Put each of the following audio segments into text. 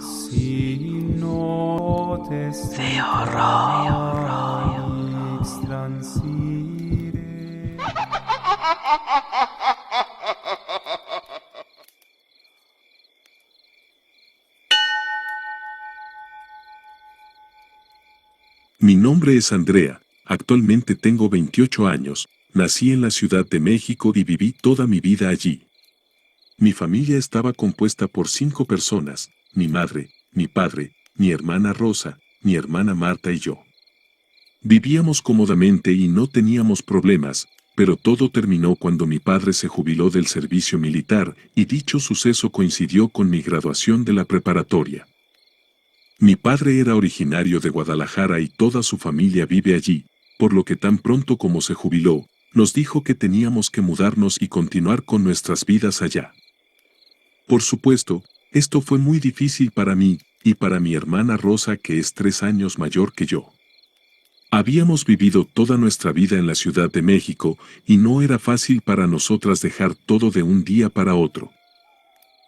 Si notes de horror transire. Mi nombre es Andrea, actualmente tengo 28 años, nací en la Ciudad de México y viví toda mi vida allí. Mi familia estaba compuesta por 5 personas, mi madre, mi padre, mi hermana Rosa, mi hermana Marta y yo. Vivíamos cómodamente y no teníamos problemas, pero todo terminó cuando mi padre se jubiló del servicio militar y dicho suceso coincidió con mi graduación de la preparatoria. Mi padre era originario de Guadalajara y toda su familia vive allí, por lo que tan pronto como se jubiló, nos dijo que teníamos que mudarnos y continuar con nuestras vidas allá. Por supuesto, esto fue muy difícil para mí y para mi hermana Rosa, que es 3 años mayor que yo. Habíamos vivido toda nuestra vida en la Ciudad de México y no era fácil para nosotras dejar todo de un día para otro.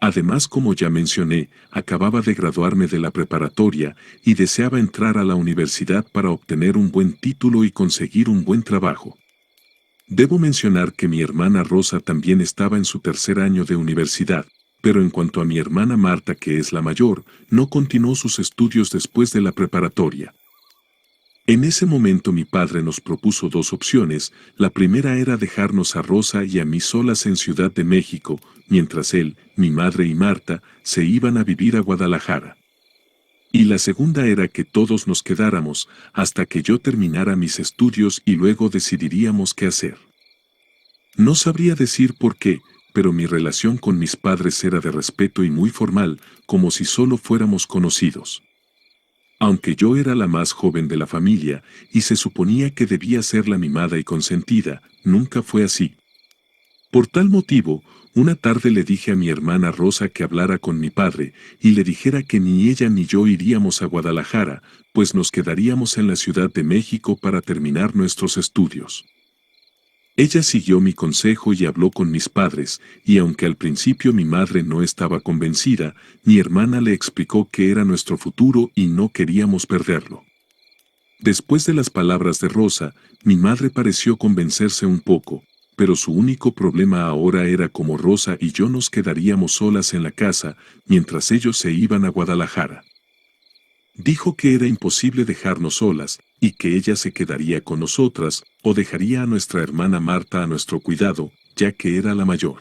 Además, como ya mencioné, acababa de graduarme de la preparatoria y deseaba entrar a la universidad para obtener un buen título y conseguir un buen trabajo. Debo mencionar que mi hermana Rosa también estaba en su 3er año de universidad, pero en cuanto a mi hermana Marta, que es la mayor, no continuó sus estudios después de la preparatoria. En ese momento mi padre nos propuso 2 opciones. La primera era dejarnos a Rosa y a mí solas en Ciudad de México, mientras él, mi madre y Marta se iban a vivir a Guadalajara. Y la segunda era que todos nos quedáramos hasta que yo terminara mis estudios y luego decidiríamos qué hacer. No sabría decir por qué, pero mi relación con mis padres era de respeto y muy formal, como si solo fuéramos conocidos. Aunque yo era la más joven de la familia y se suponía que debía ser la mimada y consentida, nunca fue así. Por tal motivo, una tarde le dije a mi hermana Rosa que hablara con mi padre y le dijera que ni ella ni yo iríamos a Guadalajara, pues nos quedaríamos en la Ciudad de México para terminar nuestros estudios. Ella siguió mi consejo y habló con mis padres, y aunque al principio mi madre no estaba convencida, mi hermana le explicó que era nuestro futuro y no queríamos perderlo. Después de las palabras de Rosa, mi madre pareció convencerse un poco, pero su único problema ahora era cómo Rosa y yo nos quedaríamos solas en la casa, mientras ellos se iban a Guadalajara. Dijo que era imposible dejarnos solas, y que ella se quedaría con nosotras, o dejaría a nuestra hermana Marta a nuestro cuidado, ya que era la mayor.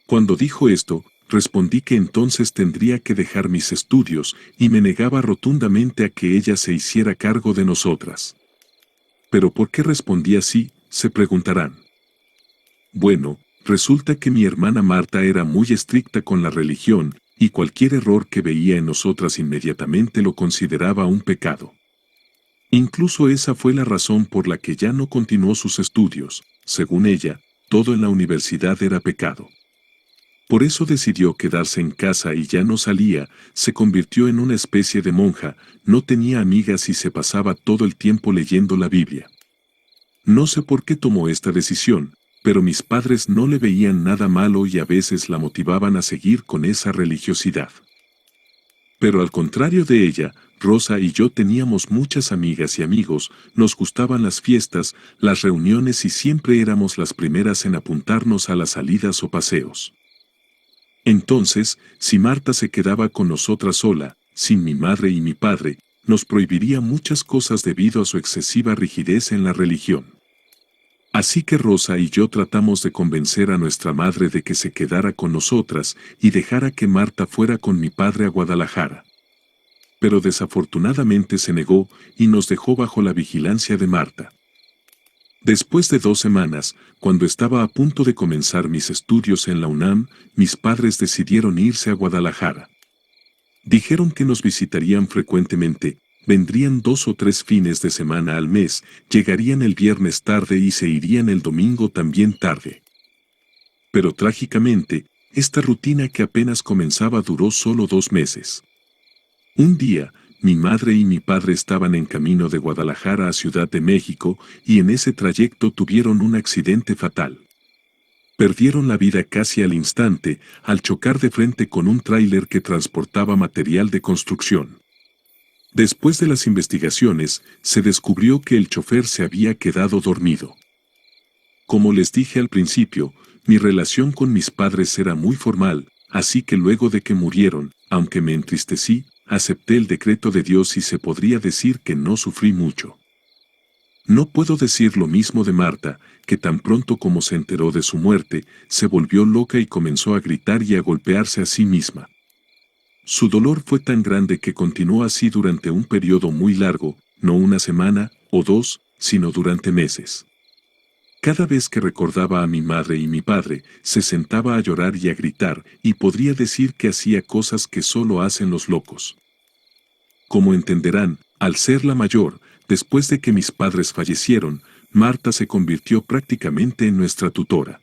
Cuando dijo esto, respondí que entonces tendría que dejar mis estudios, y me negaba rotundamente a que ella se hiciera cargo de nosotras. ¿Pero por qué respondí así?, se preguntarán. Bueno, resulta que mi hermana Marta era muy estricta con la religión, y cualquier error que veía en nosotras inmediatamente lo consideraba un pecado. Incluso esa fue la razón por la que ya no continuó sus estudios. Según ella, todo en la universidad era pecado. Por eso decidió quedarse en casa y ya no salía, se convirtió en una especie de monja, no tenía amigas y se pasaba todo el tiempo leyendo la Biblia. No sé por qué tomó esta decisión, pero mis padres no le veían nada malo y a veces la motivaban a seguir con esa religiosidad. Pero al contrario de ella, Rosa y yo teníamos muchas amigas y amigos, nos gustaban las fiestas, las reuniones y siempre éramos las primeras en apuntarnos a las salidas o paseos. Entonces, si Marta se quedaba con nosotras sola, sin mi madre y mi padre, nos prohibiría muchas cosas debido a su excesiva rigidez en la religión. Así que Rosa y yo tratamos de convencer a nuestra madre de que se quedara con nosotras y dejara que Marta fuera con mi padre a Guadalajara. Pero desafortunadamente se negó y nos dejó bajo la vigilancia de Marta. Después de 2 semanas, cuando estaba a punto de comenzar mis estudios en la UNAM, mis padres decidieron irse a Guadalajara. Dijeron que nos visitarían frecuentemente, vendrían 2 o 3 fines de semana al mes, llegarían el viernes tarde y se irían el domingo también tarde. Pero trágicamente, esta rutina que apenas comenzaba duró solo 2 meses. Un día, mi madre y mi padre estaban en camino de Guadalajara a Ciudad de México y en ese trayecto tuvieron un accidente fatal. Perdieron la vida casi al instante al chocar de frente con un tráiler que transportaba material de construcción. Después de las investigaciones, se descubrió que el chofer se había quedado dormido. Como les dije al principio, mi relación con mis padres era muy formal, así que luego de que murieron, aunque me entristecí, acepté el decreto de Dios y se podría decir que no sufrí mucho. No puedo decir lo mismo de Marta, que tan pronto como se enteró de su muerte, se volvió loca y comenzó a gritar y a golpearse a sí misma. Su dolor fue tan grande que continuó así durante un periodo muy largo, no una semana o dos, sino durante meses. Cada vez que recordaba a mi madre y mi padre, se sentaba a llorar y a gritar, y podría decir que hacía cosas que solo hacen los locos. Como entenderán, al ser la mayor, después de que mis padres fallecieron, Marta se convirtió prácticamente en nuestra tutora.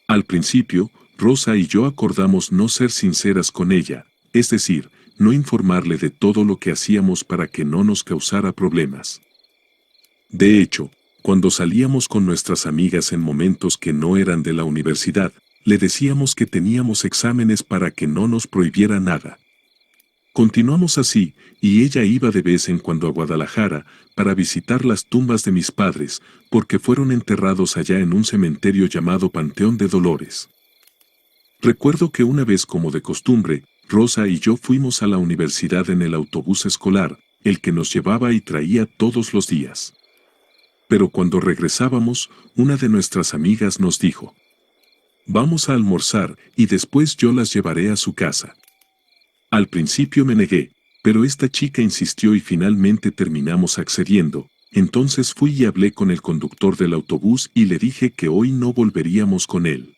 Al principio, Rosa y yo acordamos no ser sinceras con ella, es decir, no informarle de todo lo que hacíamos para que no nos causara problemas. De hecho, cuando salíamos con nuestras amigas en momentos que no eran de la universidad, le decíamos que teníamos exámenes para que no nos prohibiera nada. Continuamos así, y ella iba de vez en cuando a Guadalajara para visitar las tumbas de mis padres, porque fueron enterrados allá en un cementerio llamado Panteón de Dolores. Recuerdo que una vez, como de costumbre, Rosa y yo fuimos a la universidad en el autobús escolar, el que nos llevaba y traía todos los días. Pero cuando regresábamos, una de nuestras amigas nos dijo: «Vamos a almorzar y después yo las llevaré a su casa». Al principio me negué, pero esta chica insistió y finalmente terminamos accediendo. Entonces fui y hablé con el conductor del autobús y le dije que hoy no volveríamos con él.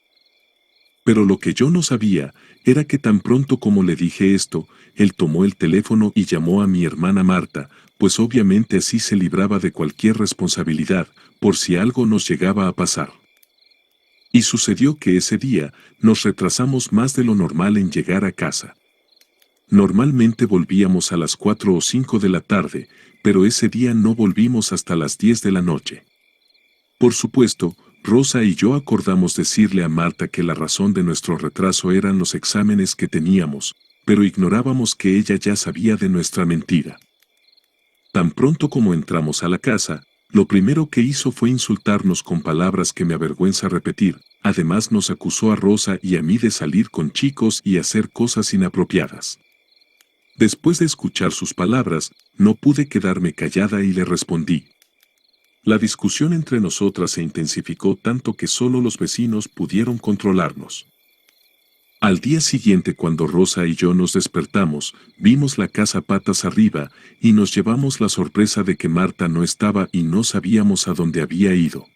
Pero lo que yo no sabía era que tan pronto como le dije esto, él tomó el teléfono y llamó a mi hermana Marta, pues obviamente así se libraba de cualquier responsabilidad, por si algo nos llegaba a pasar. Y sucedió que ese día nos retrasamos más de lo normal en llegar a casa. Normalmente volvíamos a las 4 o 5 de la tarde, pero ese día no volvimos hasta las 10 de la noche. Por supuesto, Rosa y yo acordamos decirle a Marta que la razón de nuestro retraso eran los exámenes que teníamos, pero ignorábamos que ella ya sabía de nuestra mentira. Tan pronto como entramos a la casa, lo primero que hizo fue insultarnos con palabras que me avergüenza repetir. Además nos acusó a Rosa y a mí de salir con chicos y hacer cosas inapropiadas. Después de escuchar sus palabras, no pude quedarme callada y le respondí. La discusión entre nosotras se intensificó tanto que solo los vecinos pudieron controlarnos. Al día siguiente, cuando Rosa y yo nos despertamos, vimos la casa patas arriba y nos llevamos la sorpresa de que Marta no estaba y no sabíamos a dónde había ido.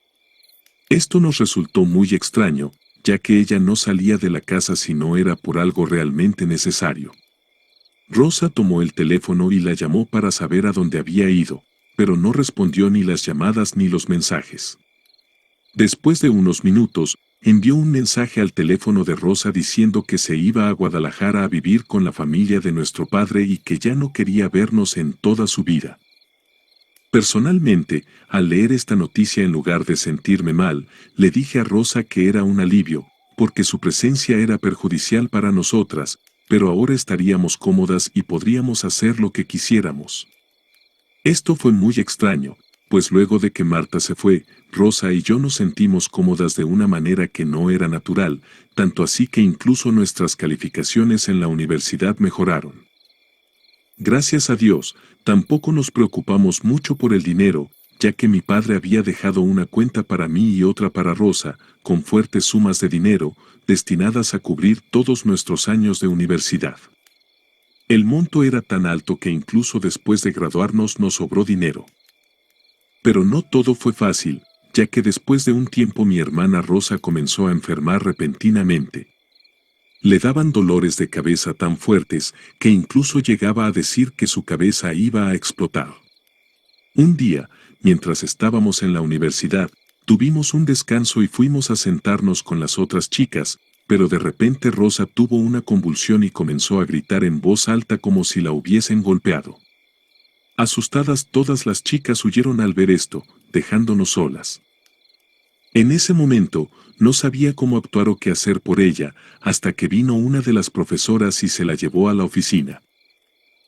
Esto nos resultó muy extraño, ya que ella no salía de la casa si no era por algo realmente necesario. Rosa tomó el teléfono y la llamó para saber a dónde había ido, pero no respondió ni las llamadas ni los mensajes. Después de unos minutos, envió un mensaje al teléfono de Rosa diciendo que se iba a Guadalajara a vivir con la familia de nuestro padre y que ya no quería vernos en toda su vida. Personalmente, al leer esta noticia, en lugar de sentirme mal, le dije a Rosa que era un alivio, porque su presencia era perjudicial para nosotras, pero ahora estaríamos cómodas y podríamos hacer lo que quisiéramos. Esto fue muy extraño, pues luego de que Marta se fue, Rosa y yo nos sentimos cómodas de una manera que no era natural, tanto así que incluso nuestras calificaciones en la universidad mejoraron. Gracias a Dios, tampoco nos preocupamos mucho por el dinero, ya que mi padre había dejado una cuenta para mí y otra para Rosa, con fuertes sumas de dinero, destinadas a cubrir todos nuestros años de universidad. El monto era tan alto que incluso después de graduarnos nos sobró dinero. Pero no todo fue fácil, ya que después de un tiempo mi hermana Rosa comenzó a enfermar repentinamente. Le daban dolores de cabeza tan fuertes que incluso llegaba a decir que su cabeza iba a explotar. Un día, mientras estábamos en la universidad, tuvimos un descanso y fuimos a sentarnos con las otras chicas, pero de repente Rosa tuvo una convulsión y comenzó a gritar en voz alta como si la hubiesen golpeado. Asustadas, todas las chicas huyeron al ver esto, dejándonos solas. En ese momento, no sabía cómo actuar o qué hacer por ella, hasta que vino una de las profesoras y se la llevó a la oficina.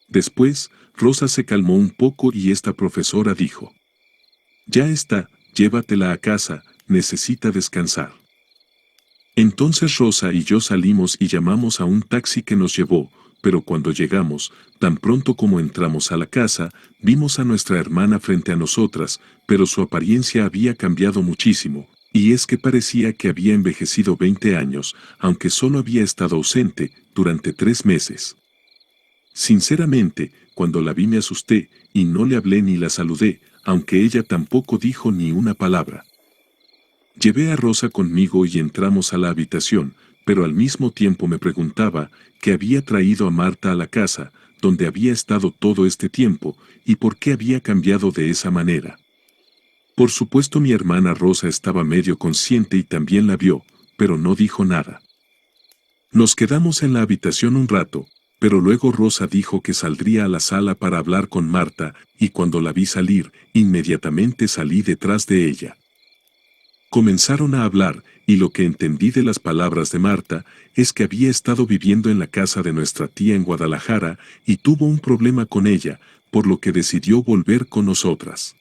Después, Rosa se calmó un poco y esta profesora dijo: «Ya está, llévatela a casa, necesita descansar». Entonces Rosa y yo salimos y llamamos a un taxi que nos llevó, pero cuando llegamos, tan pronto como entramos a la casa, vimos a nuestra hermana frente a nosotras, pero su apariencia había cambiado muchísimo, y es que parecía que había envejecido 20 años, aunque solo había estado ausente durante 3 meses. Sinceramente, cuando la vi me asusté, y no le hablé ni la saludé, aunque ella tampoco dijo ni una palabra. Llevé a Rosa conmigo y entramos a la habitación, pero al mismo tiempo me preguntaba qué había traído a Marta a la casa, donde había estado todo este tiempo, y por qué había cambiado de esa manera. Por supuesto mi hermana Rosa estaba medio consciente y también la vio, pero no dijo nada. Nos quedamos en la habitación un rato, pero luego Rosa dijo que saldría a la sala para hablar con Marta, y cuando la vi salir, inmediatamente salí detrás de ella. Comenzaron a hablar, y lo que entendí de las palabras de Marta es que había estado viviendo en la casa de nuestra tía en Guadalajara y tuvo un problema con ella, por lo que decidió volver con nosotras.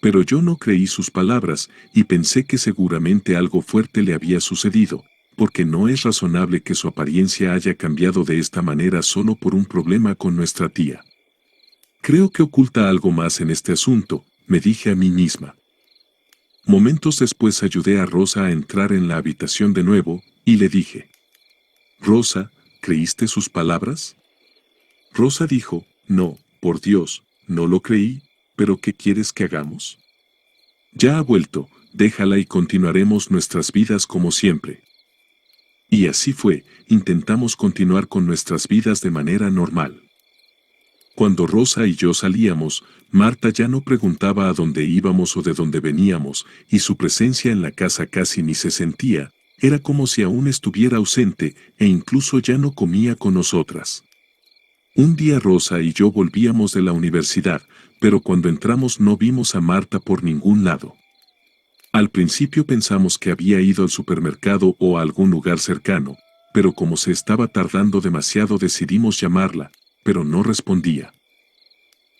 Pero yo no creí sus palabras y pensé que seguramente algo fuerte le había sucedido, porque no es razonable que su apariencia haya cambiado de esta manera solo por un problema con nuestra tía. Creo que oculta algo más en este asunto, me dije a mí misma. Momentos después ayudé a Rosa a entrar en la habitación de nuevo, y le dije: «Rosa, ¿creíste sus palabras?». Rosa dijo: «No, por Dios, no lo creí, pero ¿qué quieres que hagamos? Ya ha vuelto, déjala y continuaremos nuestras vidas como siempre». Y así fue, intentamos continuar con nuestras vidas de manera normal. Cuando Rosa y yo salíamos, Marta ya no preguntaba a dónde íbamos o de dónde veníamos, y su presencia en la casa casi ni se sentía, era como si aún estuviera ausente, e incluso ya no comía con nosotras. Un día Rosa y yo volvíamos de la universidad, pero cuando entramos no vimos a Marta por ningún lado. Al principio pensamos que había ido al supermercado o a algún lugar cercano, pero como se estaba tardando demasiado decidimos llamarla, pero no respondía.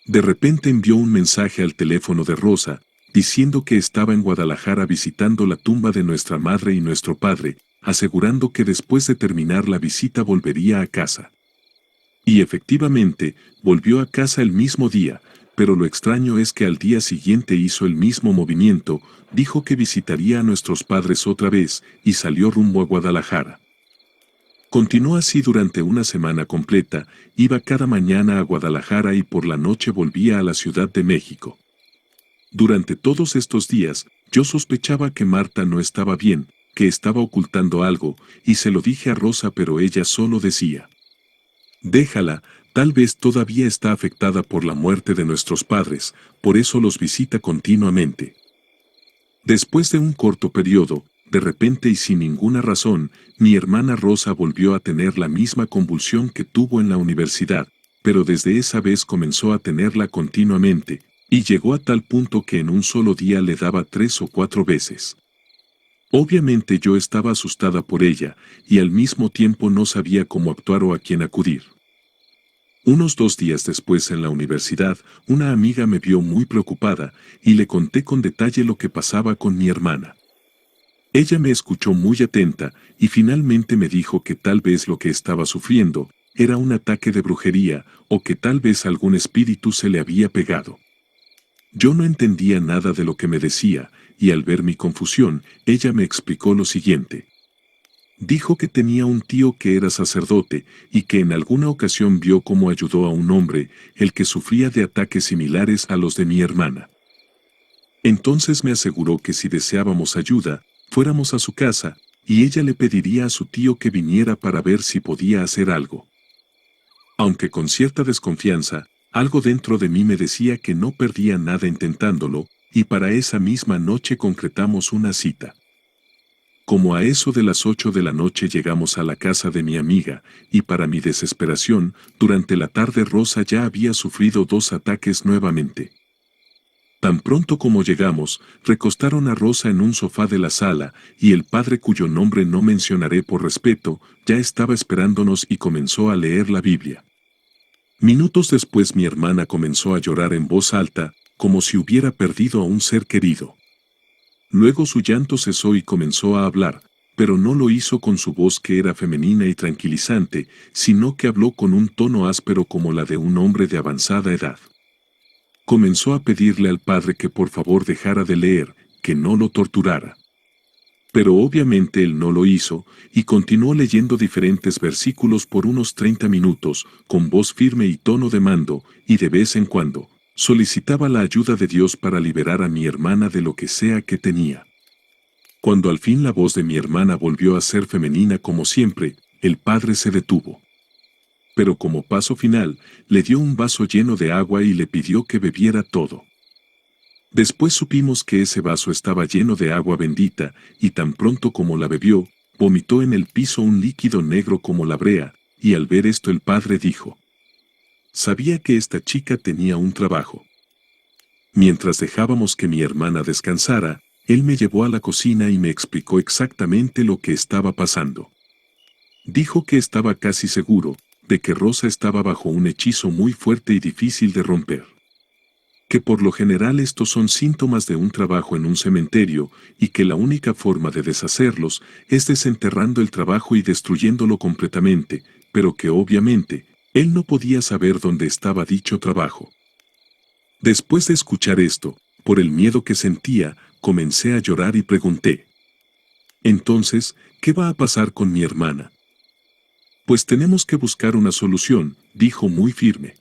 De repente envió un mensaje al teléfono de Rosa, diciendo que estaba en Guadalajara visitando la tumba de nuestra madre y nuestro padre, asegurando que después de terminar la visita volvería a casa. Y efectivamente, volvió a casa el mismo día, pero lo extraño es que al día siguiente hizo el mismo movimiento, dijo que visitaría a nuestros padres otra vez, y salió rumbo a Guadalajara. Continuó así durante una semana completa, iba cada mañana a Guadalajara y por la noche volvía a la Ciudad de México. Durante todos estos días, yo sospechaba que Marta no estaba bien, que estaba ocultando algo, y se lo dije a Rosa, pero ella solo decía: «Déjala, tal vez todavía está afectada por la muerte de nuestros padres, por eso los visita continuamente». Después de un corto periodo, de repente y sin ninguna razón, mi hermana Rosa volvió a tener la misma convulsión que tuvo en la universidad, pero desde esa vez comenzó a tenerla continuamente, y llegó a tal punto que en un solo día le daba 3 o 4 veces. Obviamente yo estaba asustada por ella, y al mismo tiempo no sabía cómo actuar o a quién acudir. Unos 2 días después en la universidad, una amiga me vio muy preocupada, y le conté con detalle lo que pasaba con mi hermana. Ella me escuchó muy atenta, y finalmente me dijo que tal vez lo que estaba sufriendo era un ataque de brujería, o que tal vez algún espíritu se le había pegado. Yo no entendía nada de lo que me decía, y al ver mi confusión, ella me explicó lo siguiente. Dijo que tenía un tío que era sacerdote, y que en alguna ocasión vio cómo ayudó a un hombre, el que sufría de ataques similares a los de mi hermana. Entonces me aseguró que si deseábamos ayuda, fuéramos a su casa, y ella le pediría a su tío que viniera para ver si podía hacer algo. Aunque con cierta desconfianza, algo dentro de mí me decía que no perdía nada intentándolo, y para esa misma noche concretamos una cita. Como a eso de las 8 de la noche llegamos a la casa de mi amiga, y para mi desesperación, durante la tarde Rosa ya había sufrido 2 ataques nuevamente. Tan pronto como llegamos, recostaron a Rosa en un sofá de la sala, y el padre, cuyo nombre no mencionaré por respeto, ya estaba esperándonos y comenzó a leer la Biblia. Minutos después mi hermana comenzó a llorar en voz alta, como si hubiera perdido a un ser querido. Luego su llanto cesó y comenzó a hablar, pero no lo hizo con su voz que era femenina y tranquilizante, sino que habló con un tono áspero como la de un hombre de avanzada edad. Comenzó a pedirle al padre que por favor dejara de leer, que no lo torturara. Pero obviamente él no lo hizo, y continuó leyendo diferentes versículos por unos 30 minutos, con voz firme y tono de mando, y de vez en cuando, solicitaba la ayuda de Dios para liberar a mi hermana de lo que sea que tenía. Cuando al fin la voz de mi hermana volvió a ser femenina como siempre, el padre se detuvo. Pero como paso final, le dio un vaso lleno de agua y le pidió que bebiera todo. Después supimos que ese vaso estaba lleno de agua bendita, y tan pronto como la bebió, vomitó en el piso un líquido negro como la brea, y al ver esto el padre dijo: sabía que esta chica tenía un trabajo. Mientras dejábamos que mi hermana descansara, él me llevó a la cocina y me explicó exactamente lo que estaba pasando. Dijo que estaba casi seguro de que Rosa estaba bajo un hechizo muy fuerte y difícil de romper. Que por lo general estos son síntomas de un trabajo en un cementerio, y que la única forma de deshacerlos es desenterrando el trabajo y destruyéndolo completamente, pero que obviamente, él no podía saber dónde estaba dicho trabajo. Después de escuchar esto, por el miedo que sentía, comencé a llorar y pregunté: entonces, ¿qué va a pasar con mi hermana? Pues tenemos que buscar una solución, dijo muy firme.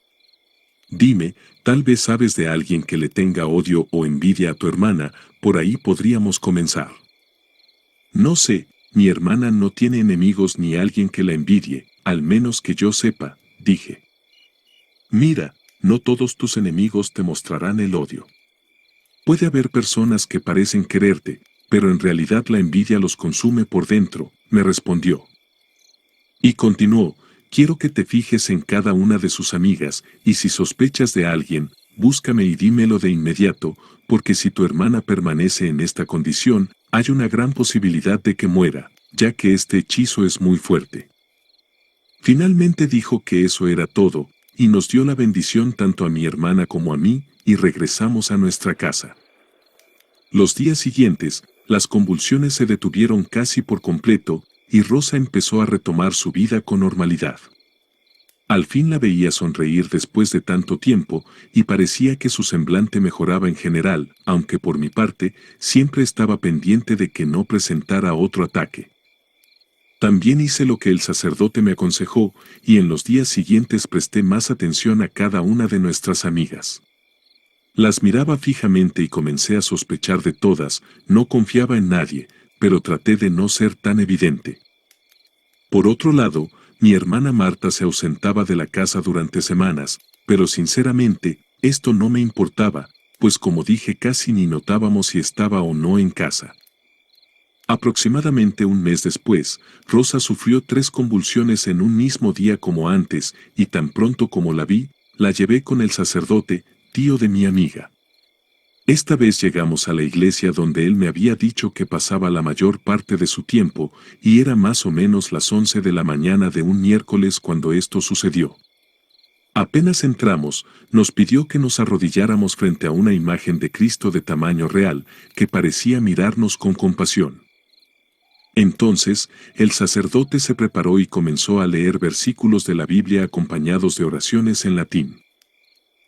Dime, tal vez sabes de alguien que le tenga odio o envidia a tu hermana, por ahí podríamos comenzar. No sé, mi hermana no tiene enemigos ni alguien que la envidie, al menos que yo sepa, dije. Mira, no todos tus enemigos te mostrarán el odio. Puede haber personas que parecen quererte, pero en realidad la envidia los consume por dentro, me respondió. Y continuó: quiero que te fijes en cada una de sus amigas, y si sospechas de alguien, búscame y dímelo de inmediato, porque si tu hermana permanece en esta condición, hay una gran posibilidad de que muera, ya que este hechizo es muy fuerte. Finalmente dijo que eso era todo, y nos dio la bendición tanto a mi hermana como a mí, y regresamos a nuestra casa. Los días siguientes, las convulsiones se detuvieron casi por completo, y Rosa empezó a retomar su vida con normalidad. Al fin la veía sonreír después de tanto tiempo, y parecía que su semblante mejoraba en general, aunque por mi parte, siempre estaba pendiente de que no presentara otro ataque. También hice lo que el sacerdote me aconsejó, y en los días siguientes presté más atención a cada una de nuestras amigas. Las miraba fijamente y comencé a sospechar de todas, no confiaba en nadie, pero traté de no ser tan evidente. Por otro lado, mi hermana Marta se ausentaba de la casa durante semanas, pero sinceramente, esto no me importaba, pues como dije casi ni notábamos si estaba o no en casa. Aproximadamente un mes después, Rosa sufrió 3 convulsiones en un mismo día como antes, y tan pronto como la vi, la llevé con el sacerdote, tío de mi amiga. Esta vez llegamos a la iglesia donde él me había dicho que pasaba la mayor parte de su tiempo, y era más o menos las 11 de la mañana de un miércoles cuando esto sucedió. Apenas entramos, nos pidió que nos arrodilláramos frente a una imagen de Cristo de tamaño real, que parecía mirarnos con compasión. Entonces, el sacerdote se preparó y comenzó a leer versículos de la Biblia acompañados de oraciones en latín.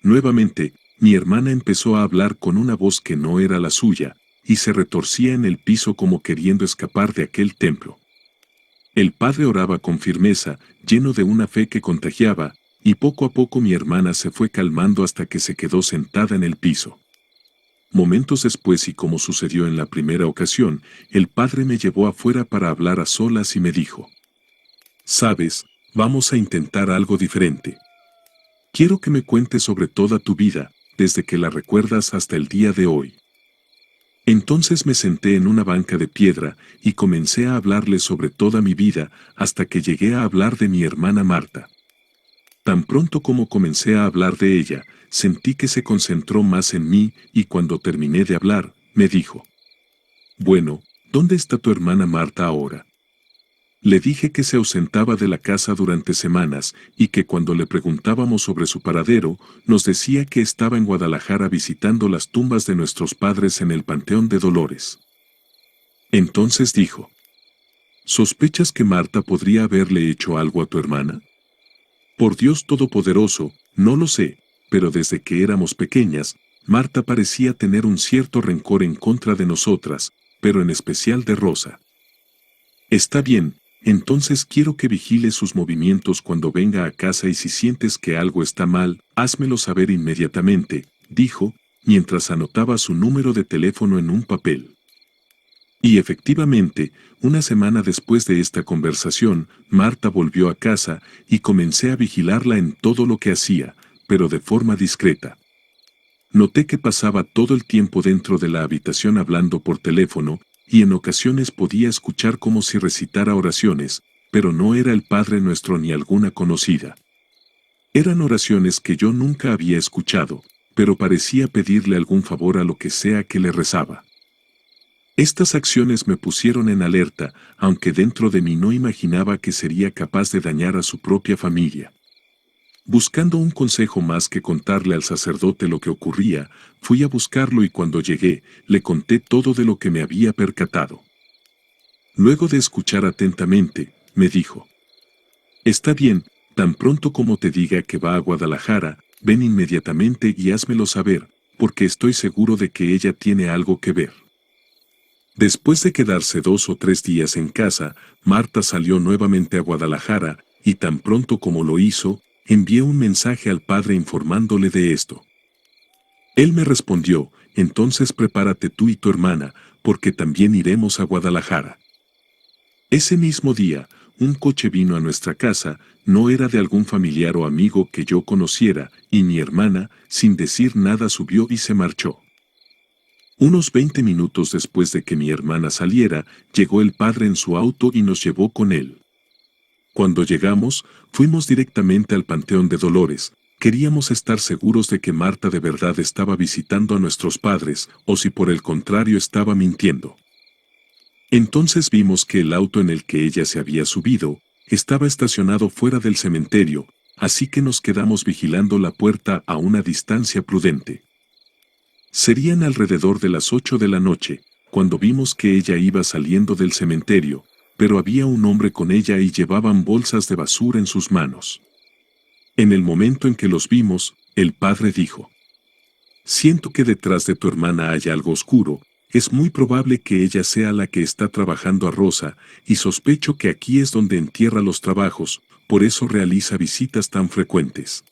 Nuevamente, mi hermana empezó a hablar con una voz que no era la suya, y se retorcía en el piso como queriendo escapar de aquel templo. El padre oraba con firmeza, lleno de una fe que contagiaba, y poco a poco mi hermana se fue calmando hasta que se quedó sentada en el piso. Momentos después, y como sucedió en la primera ocasión, el padre me llevó afuera para hablar a solas y me dijo: «Sabes, vamos a intentar algo diferente. Quiero que me cuentes sobre toda tu vida, desde que la recuerdas hasta el día de hoy». Entonces me senté en una banca de piedra y comencé a hablarle sobre toda mi vida hasta que llegué a hablar de mi hermana Marta. Tan pronto como comencé a hablar de ella, sentí que se concentró más en mí y cuando terminé de hablar, me dijo: «Bueno, ¿dónde está tu hermana Marta ahora?». Le dije que se ausentaba de la casa durante semanas y que cuando le preguntábamos sobre su paradero, nos decía que estaba en Guadalajara visitando las tumbas de nuestros padres en el Panteón de Dolores. Entonces dijo: «¿Sospechas que Marta podría haberle hecho algo a tu hermana?». Por Dios Todopoderoso, no lo sé, pero desde que éramos pequeñas, Marta parecía tener un cierto rencor en contra de nosotras, pero en especial de Rosa. Está bien, entonces quiero que vigiles sus movimientos cuando venga a casa y si sientes que algo está mal, házmelo saber inmediatamente, dijo, mientras anotaba su número de teléfono en un papel. Y efectivamente, una semana después de esta conversación, Marta volvió a casa y comencé a vigilarla en todo lo que hacía, pero de forma discreta. Noté que pasaba todo el tiempo dentro de la habitación hablando por teléfono, y en ocasiones podía escuchar como si recitara oraciones, pero no era el Padre Nuestro ni alguna conocida. Eran oraciones que yo nunca había escuchado, pero parecía pedirle algún favor a lo que sea que le rezaba. Estas acciones me pusieron en alerta, aunque dentro de mí no imaginaba que sería capaz de dañar a su propia familia. Buscando un consejo más que contarle al sacerdote lo que ocurría, fui a buscarlo y cuando llegué, le conté todo de lo que me había percatado. Luego de escuchar atentamente, me dijo: «Está bien, tan pronto como te diga que va a Guadalajara, ven inmediatamente y házmelo saber, porque estoy seguro de que ella tiene algo que ver». Después de quedarse 2 o 3 días en casa, Marta salió nuevamente a Guadalajara, y tan pronto como lo hizo, envié un mensaje al padre informándole de esto. Él me respondió: «Entonces prepárate tú y tu hermana, porque también iremos a Guadalajara». Ese mismo día, un coche vino a nuestra casa, no era de algún familiar o amigo que yo conociera, y mi hermana, sin decir nada, subió y se marchó. Unos 20 minutos después de que mi hermana saliera, llegó el padre en su auto y nos llevó con él. Cuando llegamos, fuimos directamente al Panteón de Dolores. Queríamos estar seguros de que Marta de verdad estaba visitando a nuestros padres, o si por el contrario estaba mintiendo. Entonces vimos que el auto en el que ella se había subido, estaba estacionado fuera del cementerio, así que nos quedamos vigilando la puerta a una distancia prudente. Serían alrededor de las 8 de la noche, cuando vimos que ella iba saliendo del cementerio, pero había un hombre con ella y llevaban bolsas de basura en sus manos. En el momento en que los vimos, el padre dijo: «Siento que detrás de tu hermana hay algo oscuro, es muy probable que ella sea la que está trabajando a Rosa, y sospecho que aquí es donde entierra los trabajos, por eso realiza visitas tan frecuentes.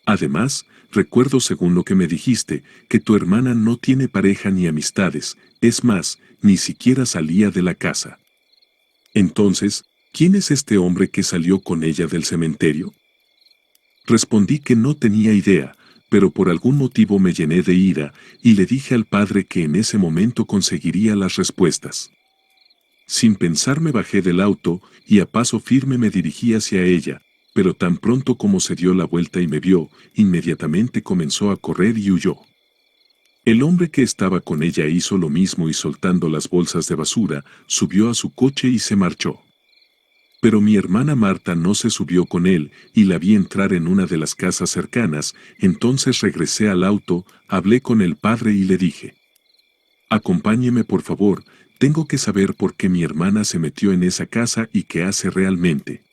Además, recuerdo según lo que me dijiste, que tu hermana no tiene pareja ni amistades, es más, ni siquiera salía de la casa. Entonces, ¿quién es este hombre que salió con ella del cementerio?». Respondí que no tenía idea, pero por algún motivo me llené de ira, y le dije al padre que en ese momento conseguiría las respuestas. Sin pensar me bajé del auto, y a paso firme me dirigí hacia ella, pero tan pronto como se dio la vuelta y me vio, inmediatamente comenzó a correr y huyó. El hombre que estaba con ella hizo lo mismo y soltando las bolsas de basura, subió a su coche y se marchó. Pero mi hermana Marta no se subió con él, y la vi entrar en una de las casas cercanas. Entonces regresé al auto, hablé con el padre y le dije: «Acompáñeme por favor, tengo que saber por qué mi hermana se metió en esa casa y qué hace realmente».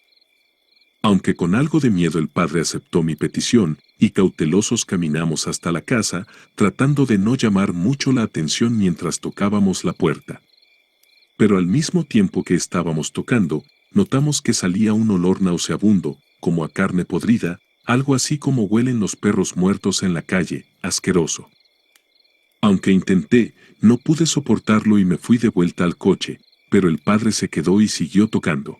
Aunque con algo de miedo el padre aceptó mi petición, y cautelosos caminamos hasta la casa, tratando de no llamar mucho la atención mientras tocábamos la puerta. Pero al mismo tiempo que estábamos tocando, notamos que salía un olor nauseabundo, como a carne podrida, algo así como huelen los perros muertos en la calle, asqueroso. Aunque intenté, no pude soportarlo y me fui de vuelta al coche, pero el padre se quedó y siguió tocando.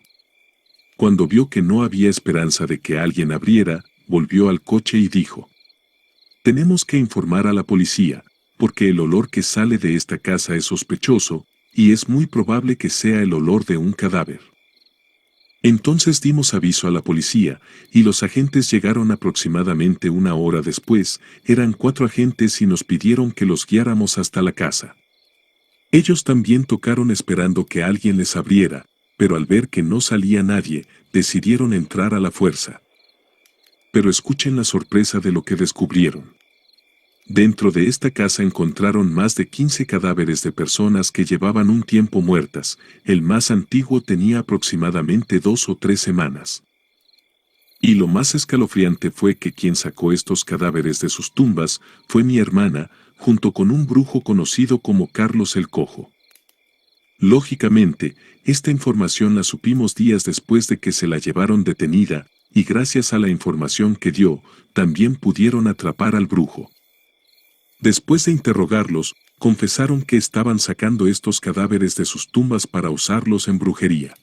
Cuando vio que no había esperanza de que alguien abriera, volvió al coche y dijo: «Tenemos que informar a la policía, porque el olor que sale de esta casa es sospechoso, y es muy probable que sea el olor de un cadáver». Entonces dimos aviso a la policía, y los agentes llegaron aproximadamente una hora después. Eran 4 agentes y nos pidieron que los guiáramos hasta la casa. Ellos también tocaron esperando que alguien les abriera, pero al ver que no salía nadie, decidieron entrar a la fuerza. Pero escuchen la sorpresa de lo que descubrieron. Dentro de esta casa encontraron más de 15 cadáveres de personas que llevaban un tiempo muertas. El más antiguo tenía aproximadamente 2 o 3 semanas. Y lo más escalofriante fue que quien sacó estos cadáveres de sus tumbas fue mi hermana, junto con un brujo conocido como Carlos el Cojo. Lógicamente, esta información la supimos días después de que se la llevaron detenida, y gracias a la información que dio, también pudieron atrapar al brujo. Después de interrogarlos, confesaron que estaban sacando estos cadáveres de sus tumbas para usarlos en brujería.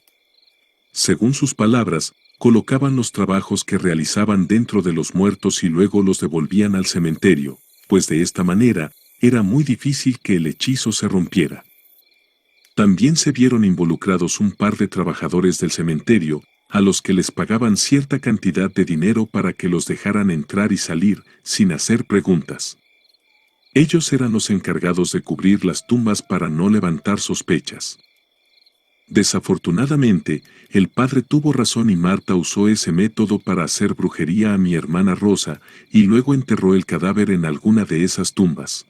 Según sus palabras, colocaban los trabajos que realizaban dentro de los muertos y luego los devolvían al cementerio, pues de esta manera, era muy difícil que el hechizo se rompiera. También se vieron involucrados un par de trabajadores del cementerio, a los que les pagaban cierta cantidad de dinero para que los dejaran entrar y salir, sin hacer preguntas. Ellos eran los encargados de cubrir las tumbas para no levantar sospechas. Desafortunadamente, el padre tuvo razón y Marta usó ese método para hacer brujería a mi hermana Rosa, y luego enterró el cadáver en alguna de esas tumbas.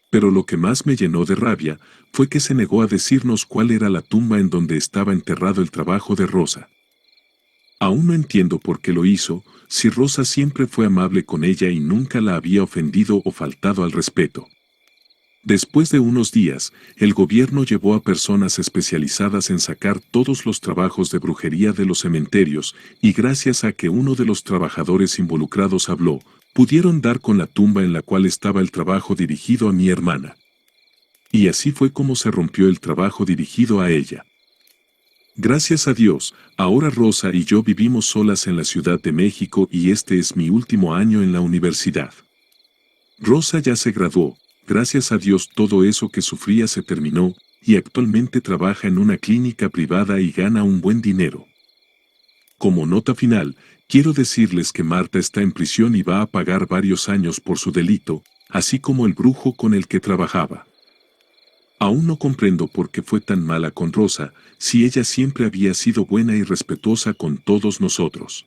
Pero lo que más me llenó de rabia fue que se negó a decirnos cuál era la tumba en donde estaba enterrado el trabajo de Rosa. Aún no entiendo por qué lo hizo, si Rosa siempre fue amable con ella y nunca la había ofendido o faltado al respeto. Después de unos días, el gobierno llevó a personas especializadas en sacar todos los trabajos de brujería de los cementerios, y gracias a que uno de los trabajadores involucrados habló, pudieron dar con la tumba en la cual estaba el trabajo dirigido a mi hermana. Y así fue como se rompió el trabajo dirigido a ella. Gracias a Dios, ahora Rosa y yo vivimos solas en la Ciudad de México y este es mi último año en la universidad. Rosa ya se graduó, gracias a Dios todo eso que sufría se terminó, y actualmente trabaja en una clínica privada y gana un buen dinero. Como nota final, quiero decirles que Marta está en prisión y va a pagar varios años por su delito, así como el brujo con el que trabajaba. Aún no comprendo por qué fue tan mala con Rosa, si ella siempre había sido buena y respetuosa con todos nosotros.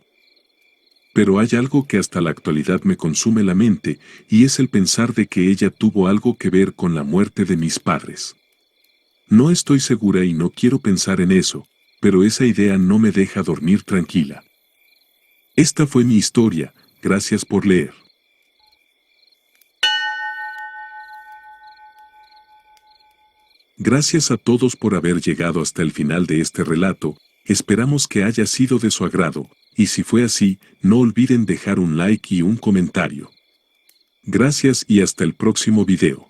Pero hay algo que hasta la actualidad me consume la mente, y es el pensar de que ella tuvo algo que ver con la muerte de mis padres. No estoy segura y no quiero pensar en eso, pero esa idea no me deja dormir tranquila. Esta fue mi historia, gracias por leer. Gracias a todos por haber llegado hasta el final de este relato, esperamos que haya sido de su agrado, y si fue así, no olviden dejar un like y un comentario. Gracias y hasta el próximo video.